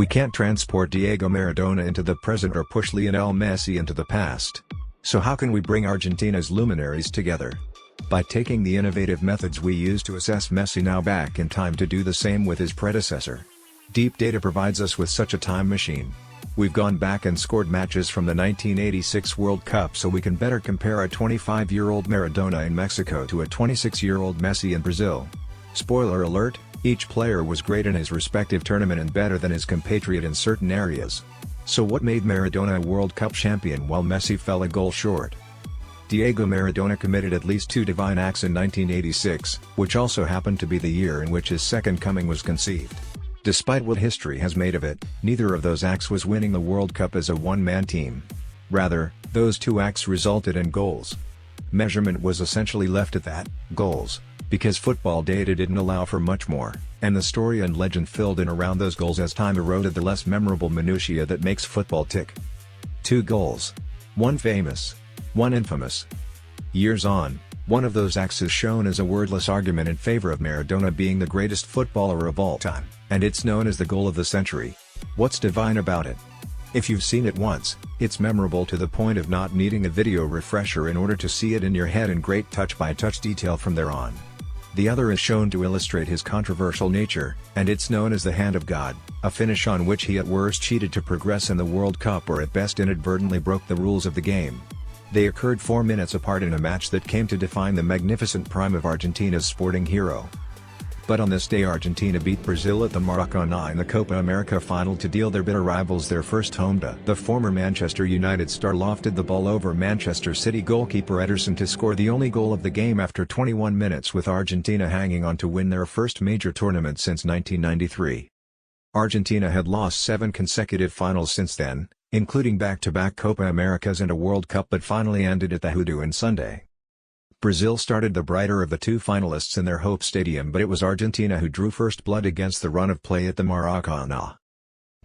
We can't transport Diego Maradona into the present or push Lionel Messi into the past. So how can we bring Argentina's luminaries together? By taking the innovative methods we use to assess Messi now back in time to do the same with his predecessor. Deep data provides us with such a time machine. We've gone back and scored matches from the 1986 World Cup so we can better compare a 25-year-old Maradona in Mexico to a 26-year-old Messi in Brazil. Spoiler alert, each player was great in his respective tournament and better than his compatriot in certain areas. So what made Maradona a World Cup champion while Messi fell a goal short? Diego Maradona committed at least 2 divine acts in 1986, which also happened to be the year in which his second coming was conceived. Despite what history has made of it, neither of those acts was winning the World Cup as a one-man team. Rather, those 2 acts resulted in goals. Measurement was essentially left at that, goals, because football data didn't allow for much more, and the story and legend filled in around those goals as time eroded the less memorable minutiae that makes football tick. 2 goals. One famous, one infamous. Years on, one of those acts is shown as a wordless argument in favor of Maradona being the greatest footballer of all time, and it's known as the goal of the century. What's divine about it? If you've seen it once, it's memorable to the point of not needing a video refresher in order to see it in your head in great touch-by-touch detail from there on. The other is shown to illustrate his controversial nature, and it's known as the Hand of God, a finish on which he at worst cheated to progress in the World Cup or at best inadvertently broke the rules of the game. They occurred 4 minutes apart in a match that came to define the magnificent prime of Argentina's sporting hero. But on this day Argentina beat Brazil at the Maracanã in the Copa America final to deal their bitter rivals their first home to. The former Manchester United star lofted the ball over Manchester City goalkeeper Ederson to score the only goal of the game after 21 minutes, with Argentina hanging on to win their first major tournament since 1993. Argentina had lost 7 consecutive finals since then, including back-to-back Copa Americas and a World Cup, but finally ended at the Hoodoo on Sunday. Brazil started the brighter of the 2 finalists in their Hope Stadium, but it was Argentina who drew first blood against the run of play at the Maracanã.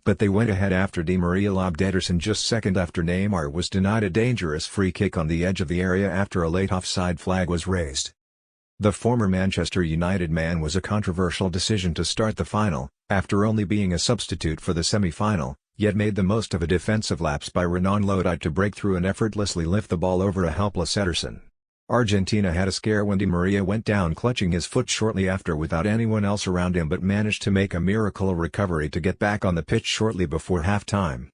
But they went ahead after Di Maria lobbed Ederson just second after Neymar was denied a dangerous free kick on the edge of the area after a late offside flag was raised. The former Manchester United man was a controversial decision to start the final, after only being a substitute for the semi-final, yet made the most of a defensive lapse by Renan Lodi to break through and effortlessly lift the ball over a helpless Ederson. Argentina had a scare when Di Maria went down clutching his foot shortly after without anyone else around him, but managed to make a miracle recovery to get back on the pitch shortly before half-time.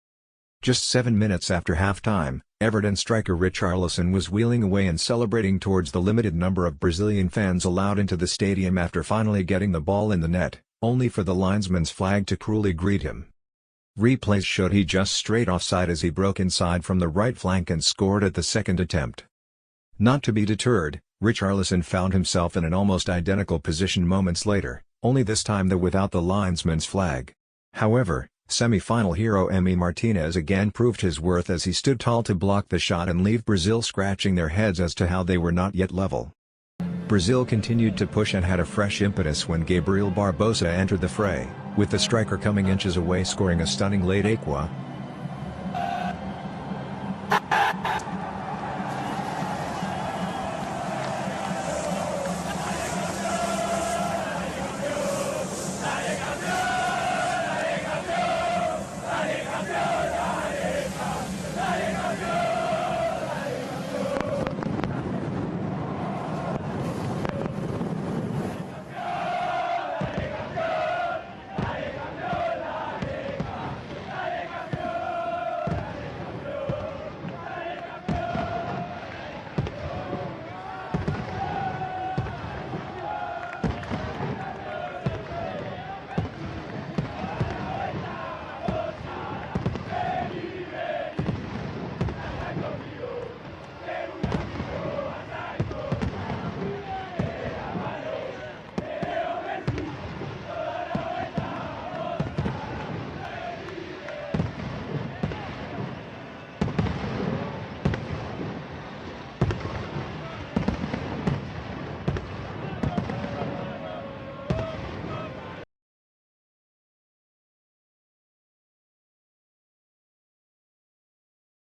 Just 7 minutes after half-time, Everton striker Richarlison was wheeling away and celebrating towards the limited number of Brazilian fans allowed into the stadium after finally getting the ball in the net, only for the linesman's flag to cruelly greet him. Replays showed he just straight offside as he broke inside from the right flank and scored at the second attempt. Not to be deterred, Richarlison found himself in an almost identical position moments later, only this time though without the linesman's flag. However, semi-final hero Emi Martinez again proved his worth as he stood tall to block the shot and leave Brazil scratching their heads as to how they were not yet level. Brazil continued to push and had a fresh impetus when Gabriel Barbosa entered the fray, with the striker coming inches away scoring a stunning late aqua,